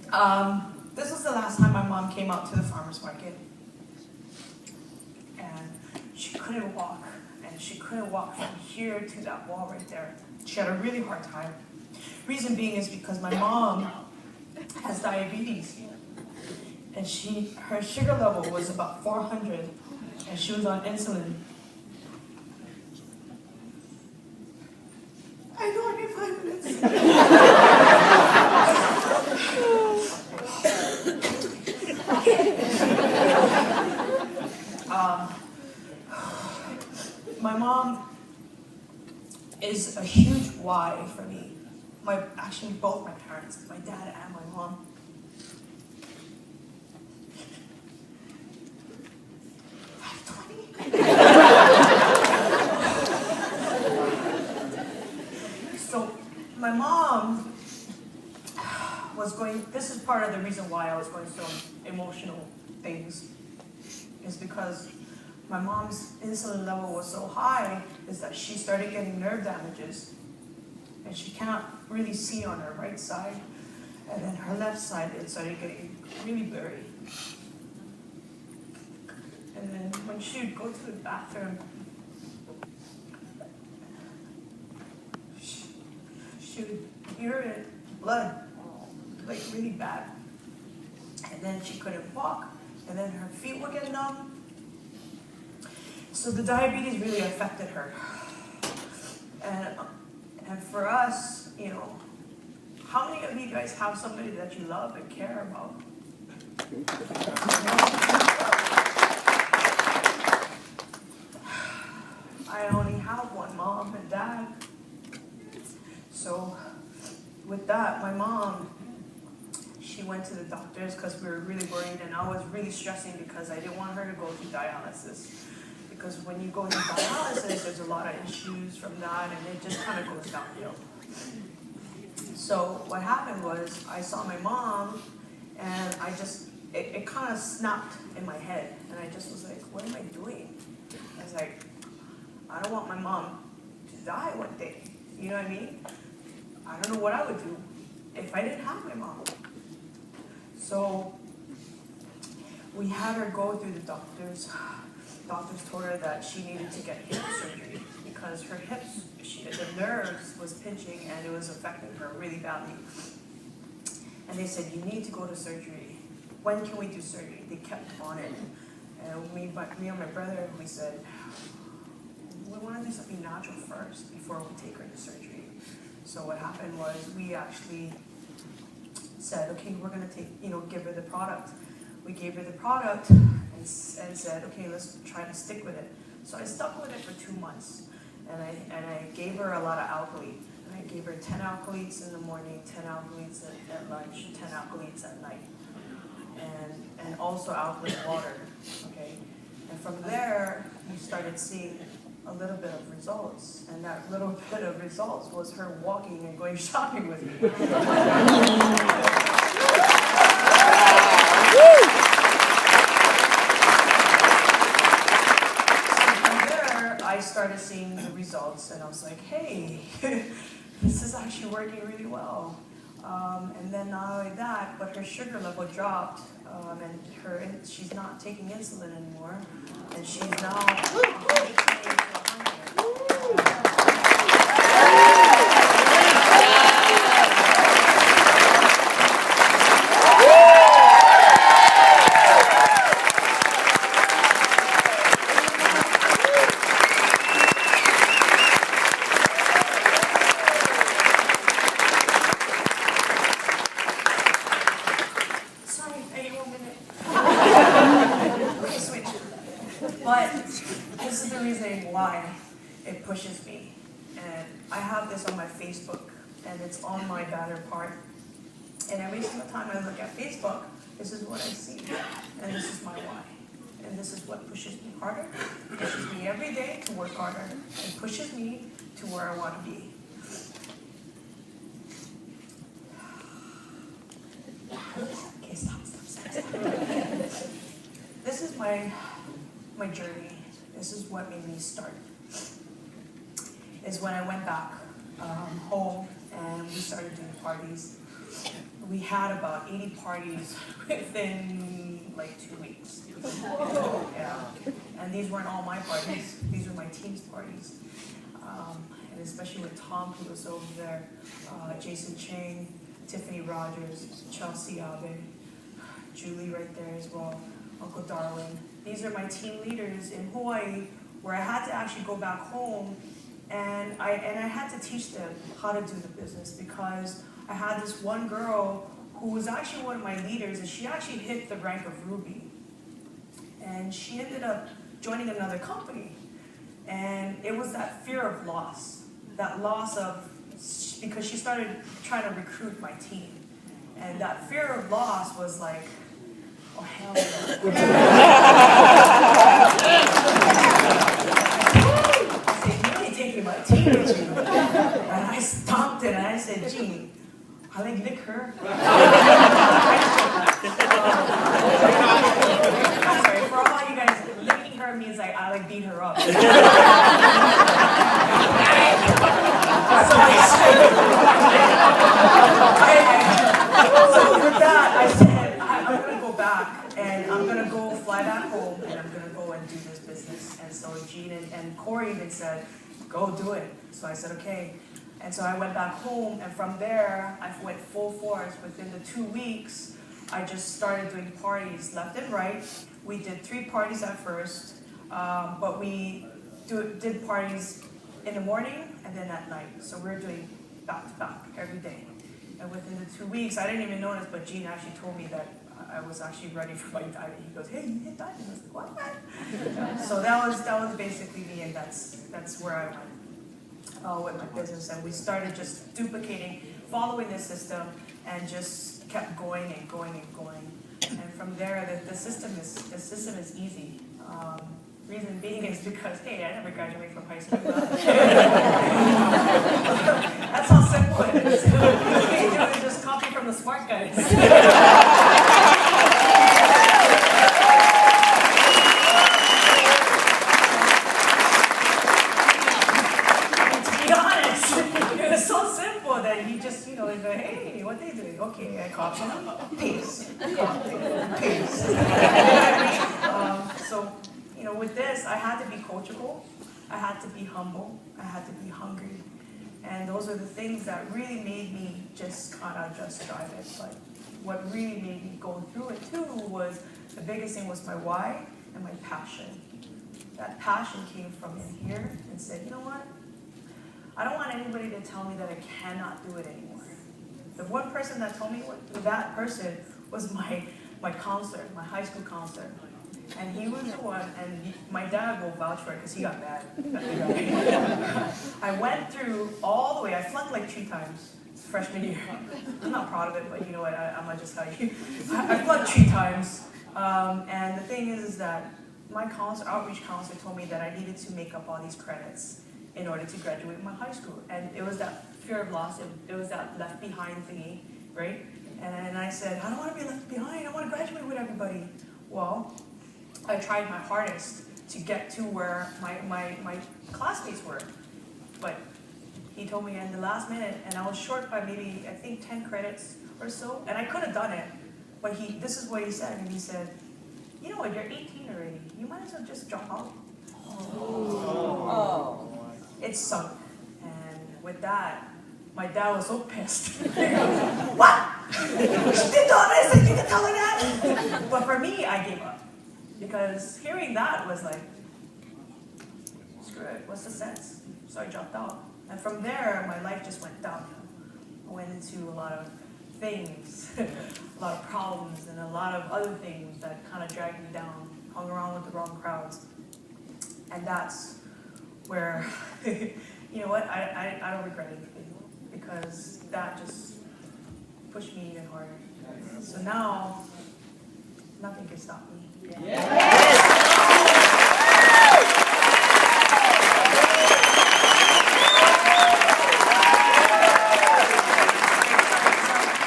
This was the last time my mom came out to the farmer's market. And she couldn't walk. And she couldn't walk from here to that wall right there. She had a really hard time. Reason being is because my mom has diabetes. And her sugar level was about 400. And she was on insulin. I know, I need 5 minutes. My mom is a huge why for me. Actually, both my parents, my dad and my mom. So my mom was going, this is part of the reason why I was going through emotional things, is because my mom's insulin level was so high, is that she started getting nerve damages. And she cannot really see on her right side. And then her left side, it started getting really blurry. And then when she would go to the bathroom, she would urinate blood, like really bad. And then she couldn't walk, and then her feet would get numb. So the diabetes really affected her. And for us, you know, how many of you guys have somebody that you love and care about? I only have one, mom and dad. So with that, my mom, she went to the doctors because we were really worried, and I was really stressing because I didn't want her to go through dialysis. Because when you go through dialysis, there's a lot of issues from that, and it just kind of goes downhill. So what happened was, I saw my mom, and it kind of snapped in my head, and I just was like, what am I doing? I was like, I don't want my mom to die one day. You know what I mean? I don't know what I would do if I didn't have my mom. So we had her go through the doctors. Doctors told her that she needed to get hip surgery because her hips, the nerves was pinching and it was affecting her really badly. And they said, you need to go to surgery. When can we do surgery? They kept on it. And me and my brother, we said, we want to do something natural first before we take her to surgery. So what happened was we actually said, okay, we're going to give her the product. We gave her the product and said, okay, let's try to stick with it. So I stuck with it for 2 months, and I gave her a lot of Alkalite. And I gave her 10 Alkalites in the morning, 10 Alkalites at lunch, 10 Alkalites at night, and also Alkaline water. Okay, and from there we started seeing a little bit of results, and that little bit of results was her walking and going shopping with me. I started seeing the results, and I was like, hey, this is actually working really well. And then not only that, but her sugar level dropped, and she's not taking insulin anymore, and she's now But this is the reason why it pushes me. And I have this on my Facebook, and it's on my banner part. And every single time I look at Facebook, this is what I see. And this is my why. And this is what pushes me harder. It pushes me every day to work harder. It pushes me to where I want to be. Okay, stop. This is my journey. This is what made me start. Is when I went back home and we started doing parties. we had about 80 parties within like 2 weeks. Yeah. And these weren't all my parties, these were my team's parties. And especially with Tom, who was over there, Jason Chang, Tiffany Rogers, Chelsea Abe, Julie right there as well, Uncle Darwin. These are my team leaders in Hawaii, where I had to actually go back home and I had to teach them how to do the business, because I had this one girl who was actually one of my leaders, and she actually hit the rank of Ruby. And she ended up joining another company. And it was that fear of loss, that loss of, because she started trying to recruit my team. And that fear of loss was like, oh hell no. I said, you ain't taking my team with you. And I stopped it and I said, Jean, I like lick her. I'm sorry, for all you guys, licking her means like I like beat her up. So with that, I said, I'm going to go back and I'm going to go fly back home and I'm going to go and do this business. And so Jean and Corey even said, go do it. So I said, okay. And so I went back home, and from there, I went full force. Within the 2 weeks, I just started doing parties left and right. We did 3 parties at first, but we did parties in the morning and then at night. So we're doing back to back every day. And within the 2 weeks, I didn't even notice, but Gene actually told me that I was actually ready for my diving. He goes, hey, you hit diving. I was like, what? So that was basically me, and that's where I went with my business. And we started just duplicating, following the system, and just kept going and going and going. And from there, the system is easy. Reason being is because, hey, I never graduated from high school. That's how simple it is. You just copy from the smart guys. Hey, what they doing? Okay, I copy, paste, copy, paste. So, with this, I had to be coachable, I had to be humble, I had to be hungry. And those are the things that really made me just kind of just drive it. But what really made me go through it too was, the biggest thing was my why and my passion. That passion came from in here and said, you know what? I don't want anybody to tell me that I cannot do it anymore. The one person that told me that person was my counselor, my high school counselor. And he was the one, and my dad will vouch for it because he got mad. I went through all the way, I flunked like 3 times freshman year. I'm not proud of it, but you know what, I'm gonna just tell you. I flunked 3 times. And the thing is that my outreach counselor told me that I needed to make up all these credits in order to graduate my high school. And it was that fear of loss, it was that left behind thingy, right? And I said, I don't want to be left behind, I want to graduate with everybody. Well, I tried my hardest to get to where my classmates were. But he told me in the last minute, and I was short by maybe, I think, 10 credits or so, and I could have done it. But this is what he said, and he said, you know what, you're 18 already, you might as well just drop out. Oh. It sunk. And with that, my dad was so pissed. What? She did all this and you can tell her that? But for me, I gave up. Because hearing that was like, screw it, what's the sense? So I dropped out. And from there, my life just went downhill. I went into a lot of things, a lot of problems, and a lot of other things that kind of dragged me down, hung around with the wrong crowds. And that's where, you know what, I don't regret anything, because that just pushed me even harder. So now, nothing can stop me. I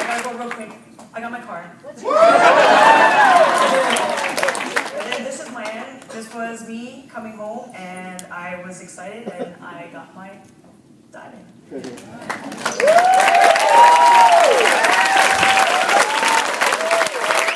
gotta go real quick. I got my card. This is my end. This was me coming home, and I was excited, and I got my diamond.